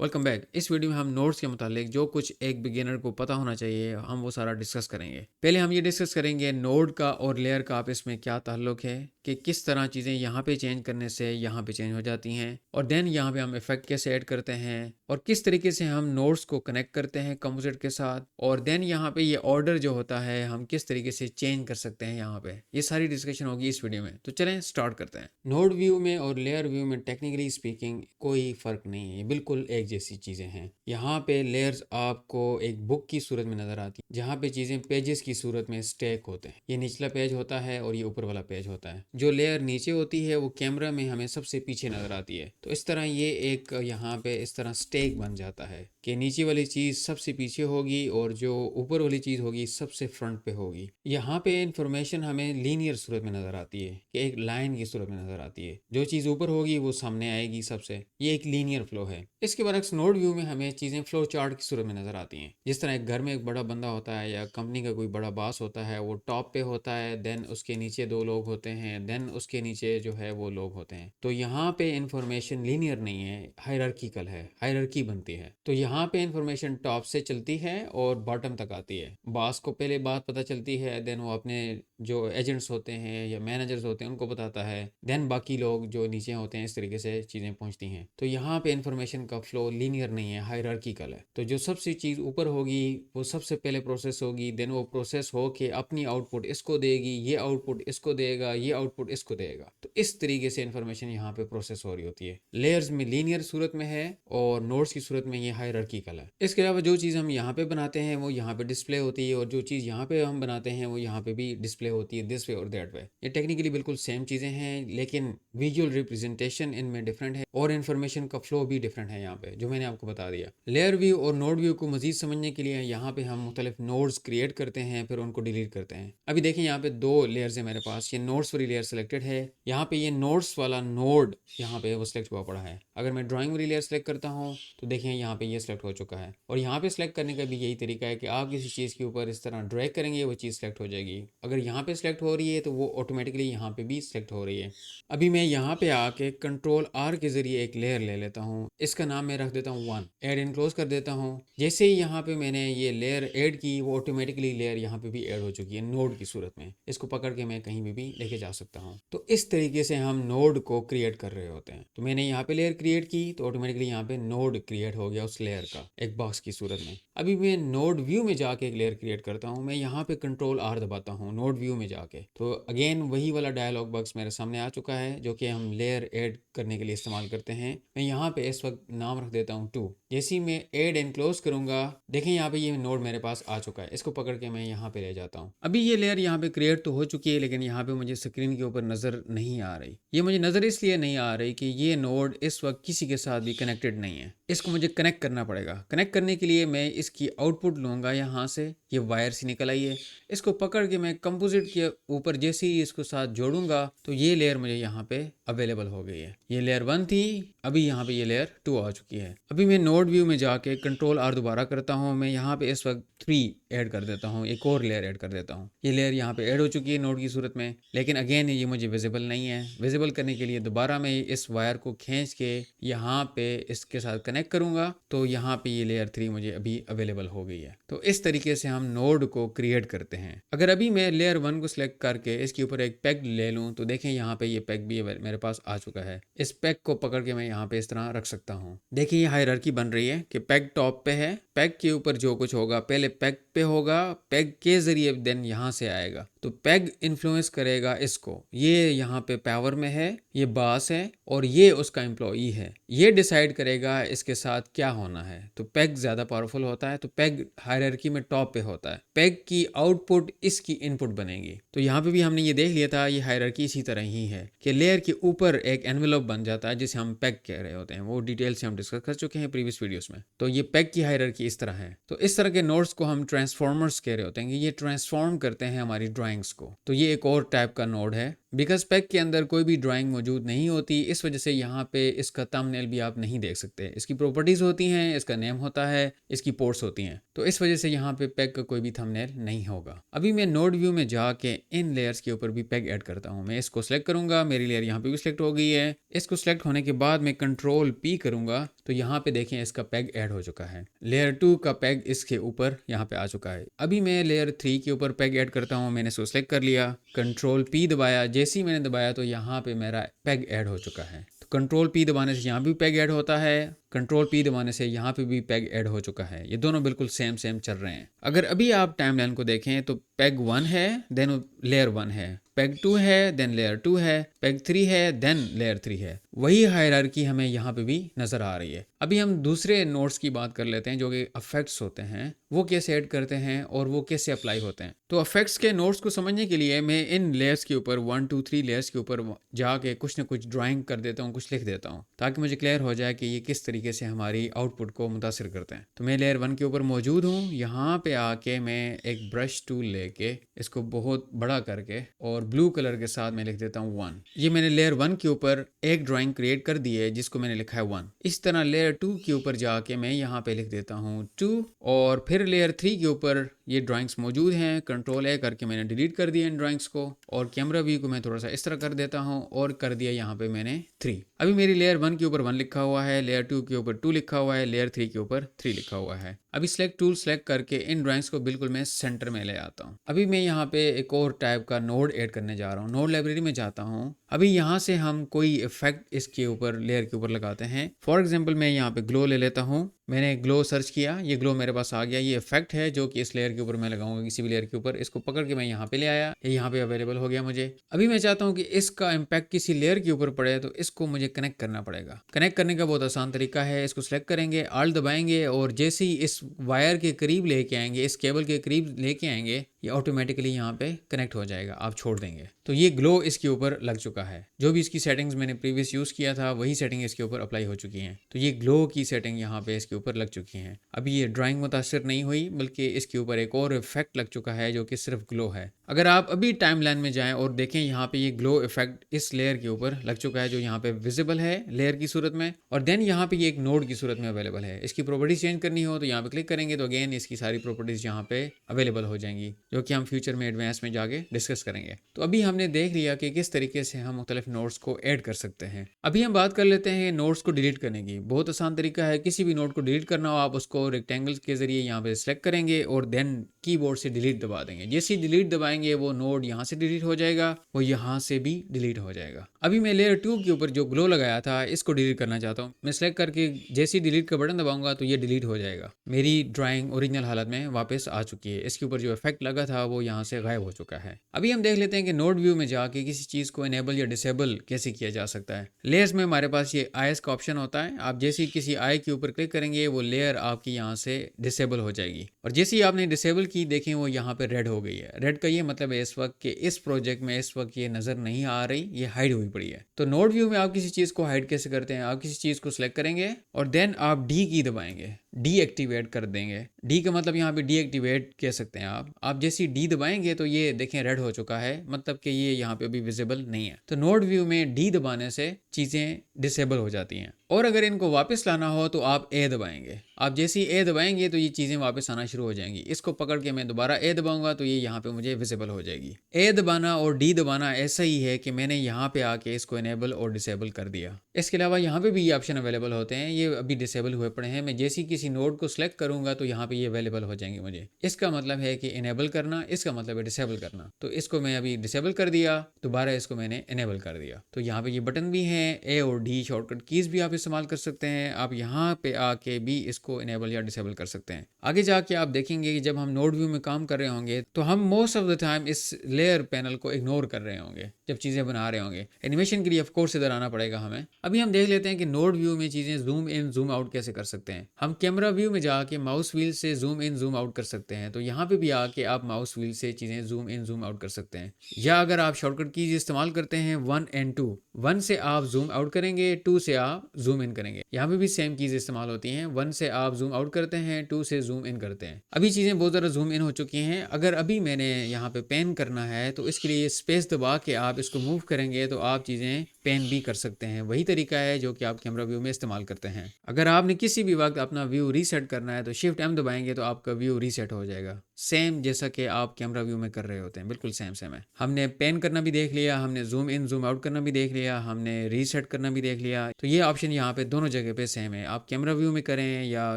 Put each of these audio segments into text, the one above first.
Welcome back. इस video में हम नोड्स के मुतालिक जो कुछ एक बिगिनर को पता होना चाहिए हम वो सारा डिस्कस करेंगे। पहले हम ये डिस्कस करेंगे नोड का और लेयर का आपस में क्या ताल्लुक है कि किस तरह चीज़ें यहाँ पे चेंज करने से यहाँ पे चेंज हो जाती हैं, और देन यहाँ पे हम इफेक्ट कैसे ऐड करते हैं और किस तरीके से हम नोड्स को कनेक्ट करते हैं कंपोजिट के साथ, और देन यहाँ पे ये ऑर्डर जो होता है हम किस तरीके से चेंज कर सकते हैं। यहाँ पे ये सारी डिस्कशन होगी इस वीडियो में। तो चलें स्टार्ट करते हैं। नोड व्यू में और लेयर व्यू में टेक्निकली स्पीकिंग कोई फ़र्क नहीं है, बिल्कुल एक जैसी चीज़ें हैं। यहाँ पे लेयर्स आपको एक बुक की सूरत में नज़र आती है जहाँ पे चीज़ें पेजेस की सूरत में स्टैक होते हैं। ये निचला पेज होता है और ये ऊपर वाला पेज होता है। जो लेयर नीचे होती है वो कैमरा में हमें सबसे पीछे नज़र आती है। तो इस तरह ये एक यहाँ पे इस तरह स्टैक बन जाता है कि नीचे वाली चीज़ सबसे पीछे होगी और जो ऊपर वाली चीज़ होगी सबसे फ्रंट पे होगी। यहाँ पे इंफॉर्मेशन हमें लीनियर सूरत में नज़र आती है कि एक लाइन की सूरत में नज़र आती है। जो चीज़ ऊपर होगी वो सामने आएगी सबसे। ये एक लीनियर फ्लो है। इसके बरक्स नोड व्यू में हमें चीज़ें फ्लो चार्ट की सूरत में नज़र आती हैं। जिस तरह एक घर में एक बड़ा बंदा होता है या कंपनी का कोई बड़ा बॉस होता है, वो टॉप पे होता है, देन उसके नीचे दो लोग होते हैं, देन उसके नीचे जो है वो लोग होते हैं। तो यहाँ पे इंफॉर्मेशन लीनियर नहीं है, हायरार्किकल है, हायरार्की बनती है। तो यहाँ पे इंफॉर्मेशन टॉप से चलती है और बॉटम तक आती है। बॉस को पहले बात पता चलती है, देन वो अपने जो एजेंट्स होते हैं या मैनेजर्स होते हैं उनको बताता है, देन बाकी लोग जो नीचे होते हैं। इस तरीके से चीज़ें पहुँचती हैं। तो यहाँ पे इंफॉर्मेशन का फ्लो लीनियर नहीं है, हायरार्किकल है। तो जो सबसे चीज़ ऊपर होगी वो सबसे पहले प्रोसेस होगी, देन वो प्रोसेस हो के अपनी आउटपुट इसको देगी, ये आउटपुट इसको देगा, ये आउटपुट इसको देगा। तो इस तरीके से इंफॉर्मेशन यहाँ पे प्रोसेस हो रही होती है। लेयर्स में लीनियर सूरत में है और नोड्स की सूरत में ये हायरार्किकल है। इसके अलावा जो चीज़ हम यहाँ पे बनाते हैं वो यहाँ पे डिस्प्ले होती है, और जो चीज़ यहाँ पे हम बनाते हैं वो यहाँ पे भी डिस्प्ले होती है, दिस वे और दैट वे। ये टेक्निकली बिल्कुल सेम चीज़ें हैं, लेकिन विजुअल रिप्रेजेंटेशन इनमें डिफरेंट है और इन्फॉर्मेशन का फ्लो भी डिफरेंट है यहाँ पे, जो मैंने आपको बता दिया। लेयर व्यू और नोड व्यू को मजीद समझने के लिए यहाँ पे हम मुख्तलिफ नोड्स क्रिएट करते हैं, फिर उनको डिलीट करते हैं। अभी देखिए यहाँ पे दो लेयर्स है मेरे पास। ये नोड्स वाली लेयर सेलेक्टेड है। यहाँ पे ये नोड्स वाला नोड यहाँ पे वो सिलेक्ट हुआ पड़ा है। अगर मैं ड्राइंग वाली लेयर सेलेक्ट करता हूँ तो देखिए यहाँ पे ये सिलेक्ट हो चुका है। और यहाँ पे सिलेक्ट करने का भी यही तरीका है कि आप किसी चीज़ के ऊपर इस तरह ड्रैग करेंगे वो चीज़ सेलेक्ट हो जाएगी। अगर यहाँ पे सिलेक्ट हो रही है तो वो ऑटोमेटिकली यहाँ पे भी सिलेक्ट हो रही है। अभी मैं यहाँ पे आके कंट्रोल आर के जरिए एक लेयर ले लेता हूँ। इसका नाम मैं रख देता हूँ 1। ऐड एंड क्लोज कर देता हूँ। जैसे ही यहाँ पे मैंने ये लेयर ऐड की वो ऑटोमेटिकली लेयर यहाँ पे भी ऐड हो चुकी है नोड की सूरत में। इसको पकड़ के मैं कहीं भी लेके जा सकता हूँ। तो इस तरीके से हम नोड को क्रिएट कर रहे होते हैं। तो मैंने यहाँ पे लेयर क्रिएट की तो ऑटोमेटिकली यहाँ पे नोड क्रिएट हो गया उस लेयर का एक बॉक्स की सूरत में। अभी मैं नोड व्यू में जाके एक लेयर क्रिएट करता हूँ। मैं यहाँ पे कंट्रोल आर दबाता हूँ नोड व्यू में जाके, तो अगेन वही वाला डायलॉग बॉक्स मेरे सामने आ चुका है जो कि हम लेयर ऐड करने के लिए इस्तेमाल करते हैं। मैं यहाँ पे इस वक्त नाम रख देता हूँ 2। जैसे ही मैं ऐड एंड क्लोज करूंगा देखें यहाँ पे ये नोड मेरे पास आ चुका है। इसको पकड़ के मैं यहाँ पे ले जाता हूँ। अभी ये लेयर यहाँ पे क्रिएट तो हो चुकी है, लेकिन यहाँ पे मुझे स्क्रीन के ऊपर नजर नहीं आ रही। ये मुझे नजर इसलिए नहीं आ रही कि ये नोड इस वक्त किसी के साथ भी कनेक्टेड नहीं है। इसको मुझे कनेक्ट करना पड़ेगा। कनेक्ट करने के लिए मैं इसकी आउटपुट लूंगा। यहाँ से ये वायर से निकल आई है। इसको पकड़ के मैं कंपोजिट के ऊपर जैसे ही इसको साथ जोड़ूंगा तो ये लेयर मुझे यहाँ पे अवेलेबल हो गई है। ये लेयर 1 थी, अभी यहाँ पे ये लेयर 2 आ चुकी है। अभी मैं नोड व्यू में जाके कंट्रोल आर दोबारा करता हूँ। मैं यहाँ पे इस वक्त 3 ऐड कर देता हूँ, एक और लेयर ऐड कर देता हूँ। ये लेयर यहाँ पे ऐड हो चुकी है नोड की सूरत में, लेकिन अगेन ये मुझे विजिबल नहीं है। विजिबल करने के लिए दोबारा मैं इस वायर को खींच के यहाँ पे इसके साथ कनेक्ट करूंगा तो यहाँ पे ये लेयर 3 मुझे अभी अवेलेबल हो गई है। तो इस तरीके से हम नोड को क्रिएट करते हैं। अगर अभी मैं लेयर 1 को सिलेक्ट करके इसके ऊपर एक पैग ले लूँ तो देखें यहाँ पे ये पैग भी मेरे पास आ चुका है। इस पैग को पकड़ के मैं यहाँ पे इस तरह रख सकता हूँ। देखिए ये हायरार्की बन रही है कि पैग टॉप पे है, पैग के ऊपर जो कुछ होगा पहले पैग पे होगा, पैग के जरिए देन यहाँ से आएगा। तो पैग इन्फ्लुएंस करेगा इसको। ये यहाँ पे पावर में है, ये बॉस है और ये उसका एम्प्लॉई है। ये डिसाइड करेगा इसके साथ क्या होना है। तो पैग ज्यादा पावरफुल होता है, तो पैग हायरार्की में टॉप पे होता है। पैग की आउटपुट इसकी इनपुट बनेगी। तो यहाँ पे भी हमने ये देख लिया था, ये हायरार्की इसी तरह ही है कि लेयर के ऊपर एक एनवेलप बन जाता है जिसे हम पैग कह रहे होते हैं। वो डिटेल से हम डिस्कस कर चुके हैं प्रीवियस वीडियोस में। तो ये पैग की हायरार्की इस तरह है। तो इस तरह के नोड्स को हम ट्रांसफॉर्मर्स कह रहे होते हैं। ये ट्रांसफॉर्म करते हैं हमारी ड्राइंग्स को। तो ये एक और टाइप का नोड है। बिकॉज पैग के अंदर कोई भी ड्राइंग मौजूद नहीं होती, इस वजह से यहाँ पे इसका थंबनेल भी आप नहीं देख सकते। इसकी प्रॉपर्टीज होती हैं, इसका नेम होता है, इसकी पोर्ट्स होती हैं, तो इस वजह से यहाँ पे पैग का कोई भी थंबनेल नहीं होगा। अभी मैं नोड व्यू में जाके इन लेयर्स के ऊपर भी पैग ऐड करता हूँ। मैं इसको सेलेक्ट करूंगा, मेरी लेयर यहाँ पे पे भी सिलेक्ट हो गई है। इसको सिलेक्ट होने के बाद मैं कंट्रोल P करूंगा तो यहाँ पे देखें इसका पैग ऐड हो चुका है। लेयर 2 का पैग इसके ऊपर यहाँ पे आ चुका है। अभी मैं लेयर 3 के ऊपर पैग ऐड करता हूँ। मैंने इसको सिलेक्ट कर लिया, कंट्रोल P दबाया, जैसे ही मैंने दबाया तो यहाँ पे मेरा पैग ऐड हो चुका है। तो कंट्रोल P दबाने से यहाँ भी पैग ऐड होता है, कंट्रोल P दबाने से यहाँ पे भी पैग ऐड हो चुका है। ये दोनों बिल्कुल सेम चल रहे हैं। अगर अभी आप टाइमलाइन को देखें तो पैग 1 है, देन लेयर 1 है, पैग 2 है, देन लेयर 2 है, पैग 3 है, देन लेयर 3 है। वही हायरार्की हमें यहाँ पे भी नजर आ रही है। अभी हम दूसरे नोड्स की बात कर लेते हैं जो कि अफेक्ट्स होते हैं, वो कैसे ऐड करते हैं और वो कैसे अप्लाई होते हैं। तो अफेक्ट्स के नोड्स को समझने के लिए मैं इन लेयर्स के ऊपर 1 2 3 लेयर्स के ऊपर जाके कुछ ना कुछ ड्राइंग कर देता हूँ, कुछ लिख देता हूँ, ताकि मुझे क्लियर हो जाए कि ये किस तरीके से हमारी आउटपुट को मुतासिर करते हैं। तो मैं लेयर 1 के ऊपर मौजूद हूँ। यहाँ पे आके मैं एक ब्रश टूल लेके इसको बहुत बड़ा करके और ब्लू कलर के साथ मैं लिख देता हूँ 1। ये मैंने लेयर 1 के ऊपर एक ड्राइंग क्रिएट कर दी है जिसको मैंने लिखा है 1। इस तरह लेयर 2 के ऊपर जाके मैं यहाँ पे लिख देता हूँ 2, और फिर लेयर 3 के ऊपर ये ड्राइंग्स मौजूद हैं। कंट्रोल A करके मैंने डिलीट कर दिया इन ड्राइंग्स को, और कैमरा व्यू को मैं थोड़ा सा इस तरह कर देता हूँ और कर दिया यहाँ पे मैंने 3। अभी मेरी लेयर 1 के ऊपर 1 लिखा हुआ है, लेयर 2 के ऊपर 2 लिखा हुआ है, लेयर 3 के ऊपर 3 लिखा हुआ है। अभी सिलेक्ट टूल सेलेक्ट करके इन ड्राइंग्स को बिल्कुल मैं सेंटर में ले आता हूँ। अभी मैं यहाँ पे एक और टाइप का नोड ऐड करने जा रहा हूँ। नोड लाइब्रेरी में जाता हूँ। अभी यहाँ से हम कोई इफेक्ट इसके ऊपर लेयर के ऊपर लगाते हैं। फॉर एग्जांपल मैं यहाँ पे ग्लो ले लेता हूँ। मैंने ग्लो सर्च किया, ये ग्लो मेरे पास आ गया। ये इफेक्ट है जो कि इस लेयर के ऊपर मैं लगाऊंगा, किसी भी लेयर के ऊपर। इसको पकड़ के मैं यहाँ पे ले आया, ये यहाँ पे अवेलेबल हो गया मुझे। अभी मैं चाहता हूँ कि इसका इम्पैक्ट किसी लेयर के ऊपर पड़े, तो इसको मुझे कनेक्ट करना पड़ेगा। कनेक्ट करने का बहुत आसान तरीका है। इसको सिलेक्ट करेंगे, आल्ट दबाएंगे, और जैसे ही इस वायर के करीब लेके आएंगे, इस केबल के करीब लेके आएंगे, ये ऑटोमेटिकली यहाँ पे कनेक्ट हो जाएगा। आप छोड़ देंगे तो ये ग्लो इसके ऊपर लग चुका है। जो भी इसकी सेटिंग्स मैंने प्रीवियस यूज किया था वही सेटिंग इसके ऊपर अप्लाई हो चुकी हैं। तो ये ग्लो की सेटिंग यहाँ पे इसके ऊपर लग चुकी हैं। अभी ये ड्राइंग मुतासिर नहीं हुई, बल्कि इसके ऊपर एक और इफेक्ट लग चुका है जो कि सिर्फ ग्लो है। अगर आप अभी टाइमलाइन में जाएं और देखें, यहाँ पे ये ग्लो इफेक्ट इस लेयर के ऊपर लग चुका है जो यहाँ पे विजिबल है लेयर की सूरत में, और देन यहाँ पे ये एक नोड की सूरत में अवेलेबल है। इसकी प्रॉपर्टीज चेंज करनी हो तो यहाँ पे क्लिक करेंगे तो अगेन इसकी सारी प्रॉपर्टीज यहाँ पे अवेलेबल हो जाएंगी, जो कि हम फ्यूचर में एडवांस में जाके डिस्कस करेंगे। तो अभी हमने देख लिया कि किस तरीके से हम मुख्तलिफ नोड्स को ऐड कर सकते हैं। अभी हम बात कर लेते हैं नोड्स को डिलीट करने की। बहुत आसान तरीका है। किसी भी नोड को डिलीट करना हो, आप उसको रेक्टेंगल के जरिए यहाँ पे सिलेक्ट करेंगे और देन कीबोर्ड से डिलीट दबा देंगे। जैसे ही डिलीट दबाएंगे वो नोड यहाँ से डिलीट हो जाएगा, वो यहाँ से भी डिलीट हो जाएगा। अभी मैं लेयर 2 के ऊपर जो ग्लो लगाया था इसको डिलीट करना चाहता हूँ। मैं सिलेक्ट करके जैसे ही डिलीट का बटन दबाऊंगा तो ये डिलीट हो जाएगा। मेरी ड्राइंग ओरिजिनल हालत में वापस आ चुकी है। इसके ऊपर जो इफेक्ट लगा था वो यहाँ से गायब हो चुका है। अभी हम देख लेते हैं कि नोड व्यू में जाके किसी चीज को इनेबल या डिसेबल कैसे किया जा सकता है। लेयर्स में हमारे पास ये आईज का ऑप्शन होता है। आप जैसे ही किसी आई के ऊपर क्लिक करेंगे वो लेयर आपकी यहाँ से डिसेबल हो जाएगी, और जैसे ही आपने डिसेबल की देखें वो यहाँ पे रेड हो गई है। रेड का ये मतलब है इस वक्त कि इस प्रोजेक्ट में इस वक्त ये नजर नहीं आ रही, ये हाइड हुई पड़ी है। तो नोड व्यू में आप किसी चीज को हाइड कैसे करते हैं? आप किसी चीज को सिलेक्ट करेंगे और देन आप डी की दबाएंगे, डीएक्टिवेट कर देंगे। डी का मतलब यहाँ पे डीएक्टिवेट कह सकते हैं आप जैसे डी दबाएंगे तो ये देखें रेड हो चुका है, मतलब कि ये यहाँ पे अभी विजिबल नहीं है। तो नोड व्यू में डी दबाने से चीजें डिसेबल हो जाती हैं। और अगर इनको वापस लाना हो तो आप ए दबाएंगे। आप जैसे ही ए दबाएंगे तो ये चीजें वापस आना शुरू हो जाएंगी। इसको पकड़ के मैं दोबारा ए दबाऊंगा तो ये यहाँ पे मुझे विजिबल हो जाएगी। ए दबाना और डी दबाना ऐसा ही है कि मैंने यहाँ पे आके इसको इनेबल और डिसेबल कर दिया। इसके अलावा यहाँ पे भी ये ऑप्शन अवेलेबल होते हैं, ये अभी डिसेबल हुए पड़े हैं। मैं जैसे किसी नोड को सिलेक्ट करूंगा तो यहाँ पे ये अवेलेबल हो जाएंगे मुझे। इसका मतलब है कि इनेबल करना, इसका मतलब है डिसेबल करना। तो इसको मैं अभी डिसेबल कर दिया, दोबारा इसको मैंने इनेबल कर दिया। तो यहाँ पे ये बटन भी हैं, ए और डी शॉर्टकट कीज भी आप इस्तेमाल कर सकते हैं। आप यहाँ पे आके भी इसको इनेबल या डिसेबल कर सकते हैं। आगे जाके आप देखेंगे कि जब हम नोड व्यू में काम कर रहे होंगे तो हम मोस्ट ऑफ द टाइम इस लेयर पैनल को इग्नोर कर रहे होंगे जब चीजें बना रहे होंगे। एनिमेशन के लिए ऑफ कोर्स इधर आना पड़ेगा हमें। अभी हम देख लेते हैं कि नोड व्यू में चीजें जूम इन जूम आउट कैसे कर सकते हैं। हम कैमरा व्यू में जाके माउस व्हील से जूम इन जूम आउट कर सकते हैं। तो यहाँ पे भी आके आप माउस व्हील से चीजें जूम इन जूम आउट कर सकते हैं। या अगर आप शॉर्टकट कीज इस्तेमाल करते हैं 1 और 2, 1 से आप जूम आउट करेंगे, 2 से आप जूम इन करेंगे। यहाँ पे भी सेम कीज इस्तेमाल होती हैं। 1 से आप जूम आउट करते हैं, 2 से जूम इन करते हैं। अभी चीजें बहुत ज़्यादा जूम इन हो चुकी हैं। अगर अभी मैंने यहाँ पे पेन करना है तो इसके लिए स्पेस दबा के आप इसको मूव करेंगे तो आप चीजें पेन भी कर सकते हैं। वही तरीका है जो कि आप कैमरा व्यू में इस्तेमाल करते हैं। अगर आपने किसी भी वक्त अपना व्यू रीसेट करना है तो शिफ्ट एम दबाएंगे तो आपका व्यू रीसेट हो जाएगा। सेम जैसा कि आप कैमरा व्यू में कर रहे होते हैं, बिल्कुल सेम सेम है। हमने पैन करना भी देख लिया, हमने जूम इन जूम आउट करना भी देख लिया, हमने रीसेट करना भी देख लिया। तो ये ऑप्शन यहाँ पे दोनों जगह पे सेम है, आप कैमरा व्यू में करें या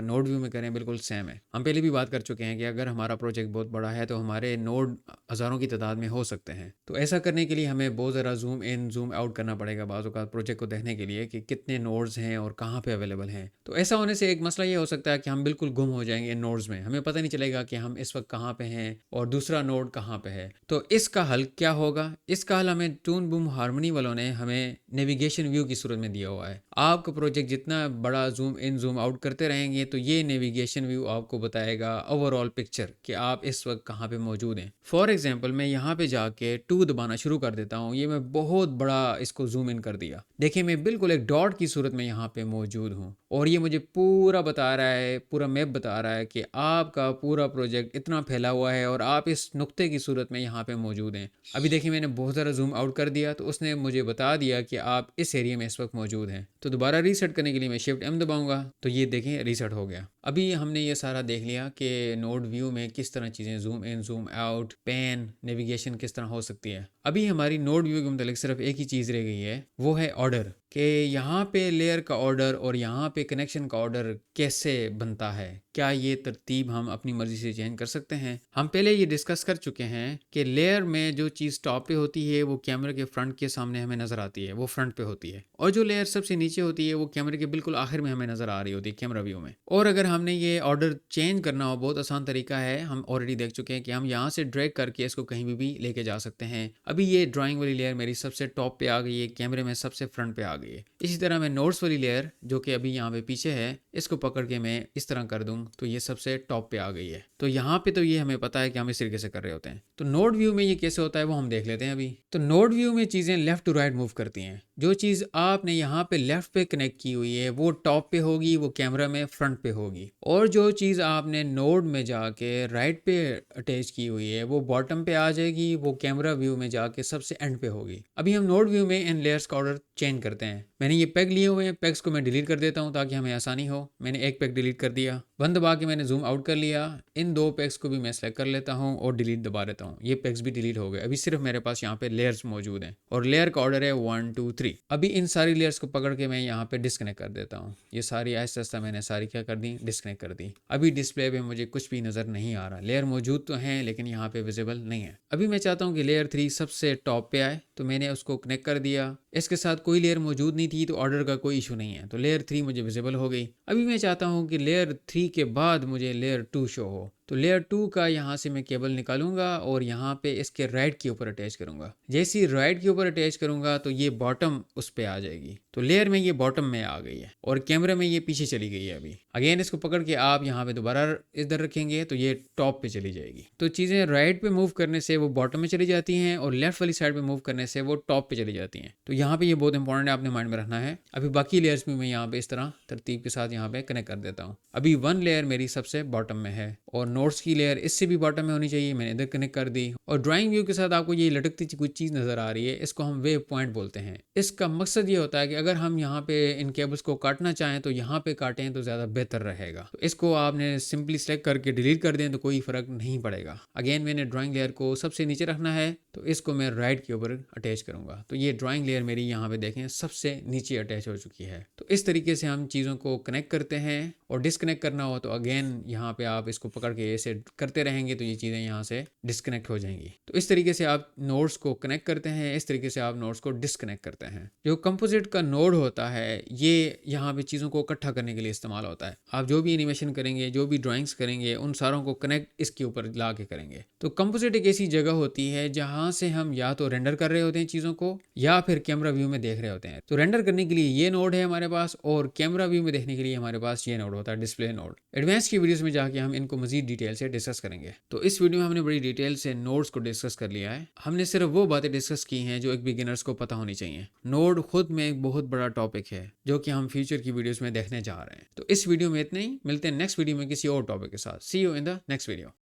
नोड व्यू में करें, बिल्कुल सेम है। हम पहले भी बात कर चुके हैं कि अगर हमारा प्रोजेक्ट बहुत बड़ा है तो हमारे नोड हज़ारों की तादाद में हो सकते हैं। तो ऐसा करने के लिए हमें बहुत ज़रा जूम इन जूम आउट करना पड़ेगा बाज़ औक़ात प्रोजेक्ट को देखने के लिए कि कितने नोड्स हैं और कहाँ पे अवेलेबल हैं। तो ऐसा होने से एक मसला ये हो सकता है कि हम बिल्कुल गुम हो जाएंगे इन नोड्स में, हमें पता नहीं चलेगा कि हम इस वक्त कहाँ पे हैं और दूसरा नोड कहाँ पे है। तो इसका हल क्या होगा? इसका हल हमें टून बूम हार्मनी वालों ने हमें नेविगेशन व्यू की सूरत में दिया हुआ है। आपका प्रोजेक्ट जितना बड़ा जूम इन जूम आउट करते रहेंगे तो ये नेविगेशन व्यू आपको बताएगा ओवरऑल पिक्चर कि आप इस वक्त कहाँ पे मौजूद हैं। फॉर एग्जांपल मैं यहाँ पे जाके 2 दबाना शुरू कर देता हूँ, ये मैं बहुत बड़ा इसको जूम इन कर दिया। देखिए मैं बिल्कुल एक डॉट की सूरत में यहाँ पे मौजूद हूँ और ये मुझे पूरा बता रहा है, पूरा मैप बता रहा है कि आपका पूरा प्रोजेक्ट इतना फैला हुआ है और आप इस नुक्ते की सूरत में यहाँ पे मौजूद हैं। अभी देखिए मैंने बहुत ज़्यादा जूम आउट कर दिया तो उसने मुझे बता दिया कि आप इस एरिया में इस वक्त मौजूद हैं। तो दोबारा रीसेट करने के लिए मैं शिफ्ट एम दबाऊंगा तो ये देखें रीसेट हो गया। अभी हमने ये सारा देख लिया कि नोड व्यू में किस तरह चीज़ें zoom in zoom out pan navigation किस तरह हो सकती है। अभी हमारी नोड व्यू के मुतालिक सिर्फ एक ही चीज़ रह गई है, वो है ऑर्डर, कि यहाँ पे लेयर का ऑर्डर और यहाँ पे कनेक्शन का ऑर्डर कैसे बनता है, क्या ये तरतीब हम अपनी मर्ज़ी से चेंज कर सकते हैं। हम पहले ये डिस्कस कर चुके हैं कि लेयर में जो चीज़ टॉप पे होती है वो कैमरे के फ्रंट के सामने हमें नज़र आती है, वो फ्रंट पे होती है, और जो लेयर सबसे नीचे होती है वो कैमरे के बिल्कुल आखिर में हमें नज़र आ रही होती है कैमरा व्यू में। और अगर हमने ये ऑर्डर चेंज करना हो, बहुत आसान तरीका है, हम ऑलरेडी देख चुके हैं कि हम यहाँ से ड्रैग करके इसको कहीं भी लेके जा सकते हैं। अभी ये ड्राइंग वाली लेयर मेरी सबसे टॉप पे आ गई है, कैमरे में सबसे फ्रंट पे आ गई है। इसी तरह मैं नोट्स वाली लेयर जो कि अभी यहाँ पे पीछे है, इसको पकड़ के मैं इस तरह कर दूं तो ये सबसे टॉप पे आ गई है। तो यहाँ पे तो ये हमें पता है कि हम इस तरीके से कर रहे होते हैं। तो नोड व्यू में ये कैसे होता है वो हम देख लेते हैं अभी। तो नोड व्यू में चीज़ें लेफ्ट टू राइट मूव करती हैं। जो चीज़ आपने यहाँ पे लेफ्ट पे कनेक्ट की हुई है वो टॉप पे होगी, वो कैमरा में फ्रंट पे होगी, और जो चीज़ आपने नोड में जाके राइट पे अटैच की हुई है वो बॉटम पे आ जाएगी, वो कैमरा व्यू में जाके सबसे एंड पे होगी। अभी हम नोड व्यू में इन लेयर्स का ऑर्डर चेंज करते हैं। मैंने ये पैग लिए हुए हैं, पैग्स को मैं डिलीट कर देता हूँ ताकि हमें आसानी हो। मैंने एक पैग डिलीट कर दिया, 1 दबा के मैंने जूम आउट कर लिया। इन 2 पैग्स को भी मैं सेलेक्ट कर लेता हूँ और डिलीट दबा देता हूँ, ये पैग्स भी डिलीट हो गए। अभी सिर्फ मेरे पास यहाँ पे लेयर्स मौजूद हैं और लेयर का ऑर्डर है 1 2 3। अभी इन सारी लेयर्स को पकड़ के मैं यहाँ पे डिस्कनेक्ट कर देता हूँ। ये सारी आहिस्ता आहिस्ता मैंने सारी क्या कर दी, डिस्कनेक्ट कर दी। अभी डिस्प्ले पे मुझे कुछ भी नज़र नहीं आ रहा, लेयर मौजूद तो हैं लेकिन यहाँ पे विजिबल नहीं है। अभी मैं चाहता हूँ कि लेयर 3 सबसे टॉप पे आए, तो मैंने उसको कनेक्ट कर दिया। इसके साथ कोई लेयर मौजूद नहीं थी तो ऑर्डर का कोई इशू नहीं है, तो लेयर 3 मुझे विजिबल हो गई। अभी मैं चाहता हूँ कि लेयर 3 के बाद मुझे लेयर 2 शो हो, तो लेयर 2 का यहाँ से मैं केबल निकालूंगा और यहाँ पे इसके राइट के ऊपर अटैच करूंगा। जैसे ही राइट के ऊपर अटैच करूंगा तो ये बॉटम उस पे आ जाएगी, तो लेयर में ये बॉटम में आ गई है और कैमरे में ये पीछे चली गई है। अभी अगेन इसको पकड़ के आप यहाँ पे दोबारा इधर रखेंगे तो ये टॉप पे चली जाएगी। तो चीज़ें राइट पे मूव करने से वो बॉटम में चली जाती हैं और लेफ्ट वाली साइड पे मूव करने से वो टॉप पे चली जाती हैं। तो यहाँ पे ये बहुत इंपॉर्टेंट है, आपने माइंड में रखना है। अभी बाकी लेयर्स भी मैं यहाँ पे इस तरह तरतीब के साथ यहाँ पे कनेक्ट कर देता हूँ। अभी 1 लेयर मेरी सबसे बॉटम में है और नोट्स की लेयर इससे भी बॉटम में होनी चाहिए, मैंने इधर कनेक्ट कर दी। और ड्राइंग व्यू के साथ आपको ये लटकती कुछ चीज़ नज़र आ रही है, इसको हम वेव पॉइंट बोलते हैं। इसका मकसद ये होता है कि अगर हम यहाँ पे इन केबल्स को काटना चाहें तो यहाँ पे काटें तो ज़्यादा बेहतर रहेगा। तो इसको आपने सिंपली सेलेक्ट करके डिलीट कर दें तो कोई फ़र्क नहीं पड़ेगा। अगेन मैंने ड्राइंग लेयर को सबसे नीचे रखना है तो इसको मैं राइट के ऊपर अटैच करूँगा, तो ये ड्राइंग लेयर मेरी यहाँ पे देखें सबसे नीचे अटैच हो चुकी है। तो इस तरीके से हम चीज़ों को कनेक्ट करते हैं, और डिस्कनेक्ट करना हो तो अगेन यहाँ पे आप इसको पकड़ के ऐसे करते रहेंगे तो ये चीज़ें यहाँ से डिस्कनेक्ट हो जाएंगी। तो इस तरीके से आप नोड्स को कनेक्ट करते हैं, इस तरीके से आप नोड्स को डिस्कनेक्ट करते हैं। जो कंपोजिट का नोड होता है ये यहाँ पे चीज़ों को इकट्ठा करने के लिए इस्तेमाल होता है। आप जो भी एनिमेशन करेंगे, जो भी ड्राइंग्स करेंगे, उन सारों को कनेक्ट इसके ऊपर ला के करेंगे। तो कंपोजिट एक ऐसी जगह होती है जहाँ से हम या तो रेंडर कर रहे होते हैं चीज़ों को या फिर कैमरा व्यू में देख रहे होते हैं। तो रेंडर करने के लिए ये नोड है हमारे पास और कैमरा व्यू में देखने के लिए हमारे पास ये नोड होता है, डिस्प्ले नोड। एडवांस की वीडियोस में जाके हम इनको मजीद डिटेल से डिस्कस करेंगे। तो इस वीडियो में हमने बड़ी डिटेल से नोड्स को डिस्कस कर लिया है। हमने सिर्फ वो बातें डिस्कस की हैं जो एक बिगिनर्स को पता होनी चाहिए। नोड खुद में एक बहुत बड़ा टॉपिक है जो कि हम फ्यूचर की वीडियोस में देखने जा रहे हैं। तो इस वीडियो में इतना ही, मिलते हैं नेक्स्ट वीडियो में किसी और टॉपिक के साथ। See you in the next video.